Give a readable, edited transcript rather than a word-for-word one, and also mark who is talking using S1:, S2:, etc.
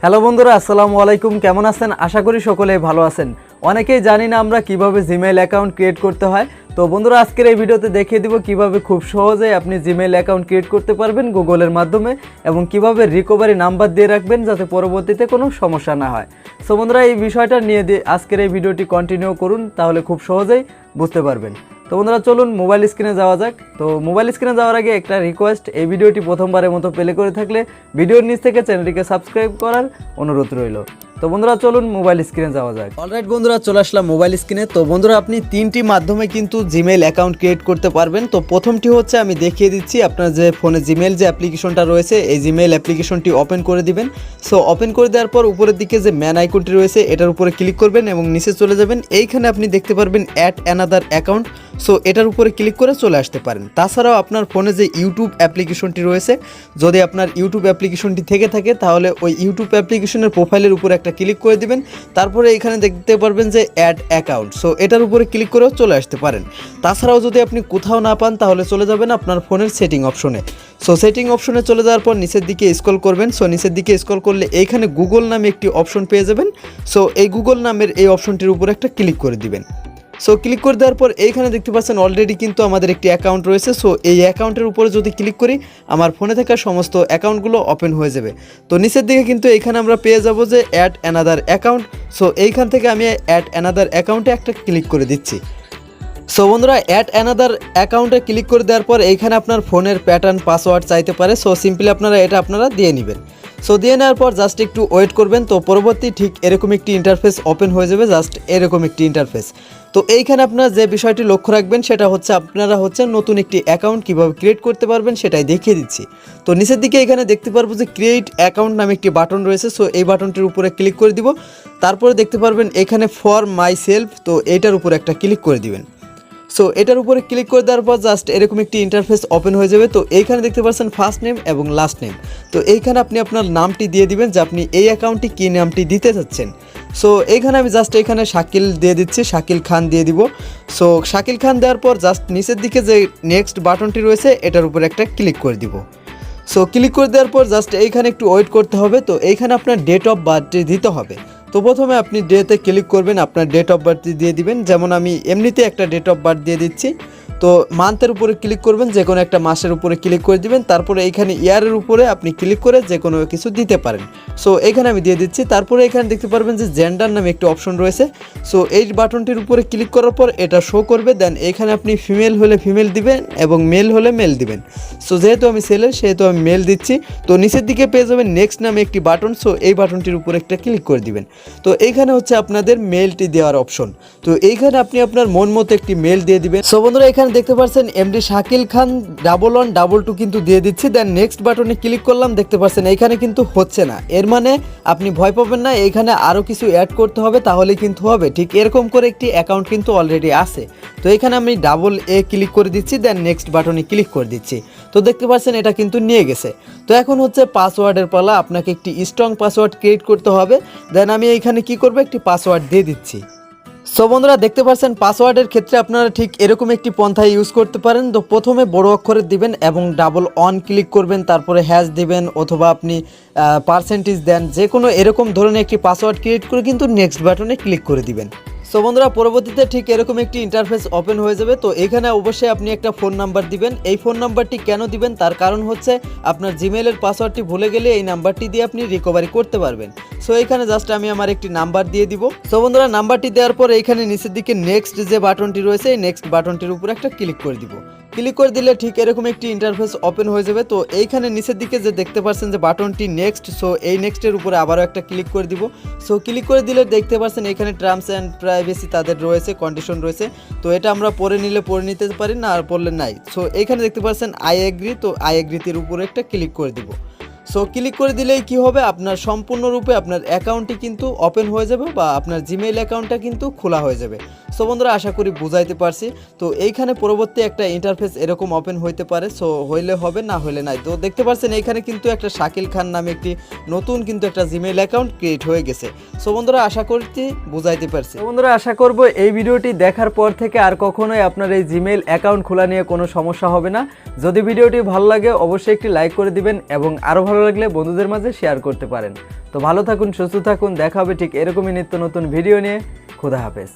S1: Hello বন্ধুরা, আসসালামু আলাইকুম। কেমন আছেন? আশা করি সকলেই ভালো আছেন। অনেকেই জানি না আমরা কিভাবে জিমেইল অ্যাকাউন্ট ক্রিয়েট করতে হয়। তো বন্ধুরা, আজকের এই ভিডিওতে দেখিয়ে দিব কিভাবে খুব সহজে আপনি জিমেইল অ্যাকাউন্ট ক্রিয়েট করতে পারবেন গুগলের মাধ্যমে, এবং কিভাবে রিকভারি নাম্বার দিয়ে রাখবেন যাতে পরবর্তীতে কোনো সমস্যা না হয়। সো বন্ধুরা, এই বিষয়টা নিয়ে আজকের এই ভিডিওটি কন্টিনিউ করুন, তাহলে খুব সহজেই বুঝতে পারবেন। তো বন্ধুরা, চলুন মোবাইল স্ক্রিনে যাওয়া যাক। তো মোবাইল স্ক্রিনে যাওয়ার আগে একটা রিকোয়েস্ট, এই ভিডিওটি প্রথমবারের মতো প্লে করে থাকলে ভিডিওর নিচ থেকে চ্যানেলটিকে সাবস্ক্রাইব করার অনুরোধ রইল। তো বন্ধুরা, চলুন মোবাইল স্ক্রিনে যাওয়া যাক। অলরাইট বন্ধুরা, চলে আসলাম মোবাইল স্ক্রিনে। তো বন্ধুরা, আপনি তিনটি মাধ্যমে কিন্তু জিমেইল অ্যাকাউন্ট ক্রিয়েট করতে পারবেন। তো প্রথমটি হচ্ছে আমি দেখিয়ে দিচ্ছি, আপনার যে ফোনে জিমেইল যে অ্যাপ্লিকেশনটা রয়েছে এই জিমেইল অ্যাপ্লিকেশনটি ওপেন করে দিবেন। সো ওপেন করে দেওয়ার পর উপরের দিকে যে ম্যান আইকনটি রয়েছে এটার উপরে ক্লিক করবেন এবং নিচে চলে যাবেন। এইখানে আপনি দেখতে পারবেন অ্যাড অ্যানাদার অ্যাকাউন্ট। সো এটার উপরে ক্লিক করে চলে আসতে পারেন। তাছাড়াও আপনার ফোনে যে ইউটিউব অ্যাপ্লিকেশনটি রয়েছে, যদি আপনার ইউটিউব অ্যাপ্লিকেশনটি থেকে থাকে তাহলে ওই ইউটিউব অ্যাপ্লিকেশনের প্রোফাইলের উপরে একটা ক্লিক করে দিবেন। তারপরে এখানে দেখতে পারবেন যে অ্যাড অ্যাকাউন্ট। সো এটার উপরে ক্লিক করেও চলে আসতে পারেন। তাছাড়াও যদি আপনি কোথাও না পান তাহলে চলে যাবেন আপনার ফোনের সেটিং অপশনে। সো সেটিং অপশনে চলে যাওয়ার পর নিচের দিকে স্ক্রল করবেন। সো নিচের দিকে স্ক্রল করলে এইখানে গুগল নামে একটি অপশন পেয়ে যাবেন। সো এই গুগল নামের এই অপশনটির উপরে একটা ক্লিক করে দিবেন। সো ক্লিক করে দেওয়ার পর এইখানে দেখতে পাচ্ছেন অলরেডি কিন্তু আমাদের একটি অ্যাকাউন্ট রয়েছে। সো এই অ্যাকাউন্টের উপরে যদি ক্লিক করি আমার ফোনে থাকা সমস্ত অ্যাকাউন্টগুলো ওপেন হয়ে যাবে। তো নিচের দিকে কিন্তু এইখানে আমরা পেয়ে যাব যে অ্যাড অ্যানাদার অ্যাকাউন্ট। সো এইখান থেকে আমি অ্যাড অ্যানাদার অ্যাকাউন্টে একটা ক্লিক করে দিচ্ছি। সো বন্ধুরা, অ্যাড অ্যানাদার অ্যাকাউন্টে ক্লিক করে দেওয়ার পর এইখানে আপনার ফোনের প্যাটার্ন পাসওয়ার্ড চাইতে পারে। সো সিম্পলি আপনারা দিয়ে নেবেন। সো দিয়ে নেওয়ার পর জাস্ট একটু ওয়েট করবেন। তো পরবর্তী ঠিক এরকম একটি ইন্টারফেস ওপেন হয়ে যাবে, জাস্ট এরকম একটি ইন্টারফেস। তো এইখানে আপনারা যে বিষয়টি লক্ষ্য রাখবেন সেটা হচ্ছে আপনারা নতুন একটি অ্যাকাউন্ট কীভাবে ক্রিয়েট করতে পারবেন সেটাই দেখিয়ে দিচ্ছি। তো নিচের দিকে এখানে দেখতে পারবো যে ক্রিয়েট অ্যাকাউন্ট নামে একটি বাটন রয়েছে। সো এই বাটনটির উপরে ক্লিক করে দিব। তারপরে দেখতে পারবেন এখানে ফর মাই সেলফ, তো এইটার উপরে একটা ক্লিক করে দিবেন। সো এটার উপরে ক্লিক করে দেওয়ার পর জাস্ট এরকম একটি ইন্টারফেস ওপেন হয়ে যাবে। তো এইখানে দেখতে পাচ্ছেন ফার্স্ট নেম এবং লাস্ট নেম। তো এইখানে আপনি আপনার নামটি দিয়ে দিবেন যে আপনি এই অ্যাকাউন্টটি কী নামটি দিতে চাচ্ছেন। সো এইখানে আমি জাস্ট এখানে শাকিল দিয়ে দিচ্ছি, শাকিল খান দিয়ে দিব। সো শাকিল খান দেওয়ার পর জাস্ট নিচের দিকে যে নেক্সট বাটনটি রয়েছে এটার উপরে একটা ক্লিক করে দিব। সো ক্লিক করে দেওয়ার পর জাস্ট এইখানে একটু ওয়েট করতে হবে। তো এইখানে আপনার ডেট অফ বার্থডে দিতে হবে। তো প্রথমে আপনি ডেতে ক্লিক করবেন, আপনার ডেট অফ বার্থ দিয়ে দিবেন। যেমন আমি এমনিতে একটা ডেট অফ বার্থ দিয়ে দিচ্ছি। তো মান্থের উপরে ক্লিক করবেন, যে কোনো একটা মাসের উপরে ক্লিক করে দিবেন। তারপরে এইখানে ইয়ারের উপরে আপনি ক্লিক করে যে কোনো কিছু দিতে পারেন। সো এইখানে আমি দিয়ে দিচ্ছি। তারপরে এখানে দেখতে পারবেন যে জেন্ডার নামে একটি অপশন রয়েছে। সো এই বাটনটির উপরে ক্লিক করার পর এটা শো করবে। দেন এখানে আপনি ফিমেল হলে ফিমেল দিবেন এবং মেল হলে মেল দিবেন। সো যেহেতু আমি ছেলে সেহেতু আমি মেল দিচ্ছি। তো নিচের দিকে পেয়ে যাবেন নেক্সট নামে একটি বাটন। সো এই বাটনটির উপরে একটা ক্লিক করে দিবেন। তো এইখানে হচ্ছে আপনাদের মেলটি দেওয়ার অপশন। তো এইখানে আপনি আপনার মন মতো একটি মেল দিয়ে দিবেন। সো বন্ধুরা, এখানে দেখতে পাচ্ছেন এমডি শাকিল খান 1112 কিন্তু দিয়ে দিচ্ছি। দেন নেক্সট বাটনে ক্লিক করলাম, দেখতে পাচ্ছেন এইখানে কিন্তু হচ্ছে না। এর মানে আপনি ভয় পাবেন না, এইখানে আরও কিছু অ্যাড করতে হবে তাহলে কিন্তু হবে। ঠিক এরকম করে একটি অ্যাকাউন্ট কিন্তু অলরেডি আছে। তো এখানে আমি ক্লিক করে দিচ্ছি, দেন নেক্সট বাটনে ক্লিক করে দিচ্ছি। তো দেখতে পাচ্ছেন এটা কিন্তু নিয়ে গেছে। তো এখন হচ্ছে পাসওয়ার্ডের পালা। আপনাকে একটি স্ট্রং পাসওয়ার্ড ক্রিয়েট করতে হবে। দেন আমি এইখানে কি করব, একটি পাসওয়ার্ড দিয়ে দিচ্ছি। সো বন্ধুরা, দেখতে পাচ্ছেন পাসওয়ার্ডের ক্ষেত্রে আপনারা ঠিক এরকম একটি পন্থায় ইউজ করতে পারেন। তো প্রথমে বড় অক্ষরে দিবেন এবং অন ক্লিক করবেন, তারপরে হ্যাশ দিবেন অথবা আপনি পার্সেন্টেজ দেন, যে কোনো এরকম ধরনের একটি পাসওয়ার্ড ক্রিয়েট করে কিন্তু নেক্সট বাটনে ক্লিক করে দিবেন। সো বন্ধুরা, পরবর্তীতে ঠিক এরকম একটি ইন্টারফেস ওপেন হয়ে যাবে। তো এখানে অবশ্যই আপনি একটা ফোন নাম্বার দিবেন। এই ফোন নাম্বারটি কেন দিবেন তার কারণ হচ্ছে আপনার জিমেইলের পাসওয়ার্ডটি ভুলে গেলে এই নাম্বারটি দিয়ে আপনি রিকভারি করতে পারবেন। সো এইখানে জাস্ট আমি আমার একটি নাম্বার দিয়ে দিব। সো বন্ধুরা, নাম্বারটি দেওয়ার পর এইখানে নিচের দিকে নেক্সট যে বাটনটি রয়েছে এই নেক্সট বাটনটির উপর একটা ক্লিক করে দিব। ক্লিক করে দিলে ঠিক এরকম একটি ইন্টারফেস ওপেন হয়ে যাবে। তো এইখানে নিচের দিকে যে দেখতে পাচ্ছেন যে বাটনটি নেক্সট, সো এই নেক্সটের উপরে আবারও একটা ক্লিক করে দিব। সো ক্লিক করে দিলে দেখতে পাচ্ছেন এখানে টার্মস অ্যান্ড প্রাইভেসি তাদের রয়েছে, কন্ডিশন রয়েছে। তো এটা আমরা পড়ে নিতে পারি না, আর পড়লে নাই। সো এইখানে দেখতে পাচ্ছেন আই এগ্রি, তো আই এগ্রিতির উপরে একটা ক্লিক করে দিব। সো ক্লিক করে দিলেই কি হবে, আপনার সম্পূর্ণরূপে আপনার অ্যাকাউন্টটি কিন্তু ওপেন হয়ে যাবে বা আপনার জিমেইল অ্যাকাউন্টটা কিন্তু খোলা হয়ে যাবে। সো বন্ধুরা, আশা করি বুঝাইতে পারছি। তো এইখানে পরবর্তী একটা ইন্টারফেস এরকম ওপেন হইতে পারে। সো হইলে হবে, না হইলে নাই। তো দেখতে পাচ্ছেন এইখানে কিন্তু একটা শাকিল খান নামে একটি নতুন কিন্তু একটা জিমেইল অ্যাকাউন্ট ক্রিয়েট হয়ে গেছে। সো বন্ধুরা, আশা করছি বুঝাইতে পারছি। বন্ধুরা, আশা করব এই ভিডিওটি দেখার পর থেকে আর কখনোই আপনার এই জিমেইল অ্যাকাউন্ট খোলা নিয়ে কোনো সমস্যা হবে না। যদি ভিডিওটি ভালো লাগে অবশ্যই একটি লাইক করে দিবেন এবং আরও ভালো ভালো লাগলে বন্ধুদের মাঝে শেয়ার করতে পারেন। তো ভালো থাকুন, সুস্থ থাকুন, দেখা হবে ঠিক এরকমই নিত্য নতুন ভিডিও নিয়ে। খোদা হাফেজ।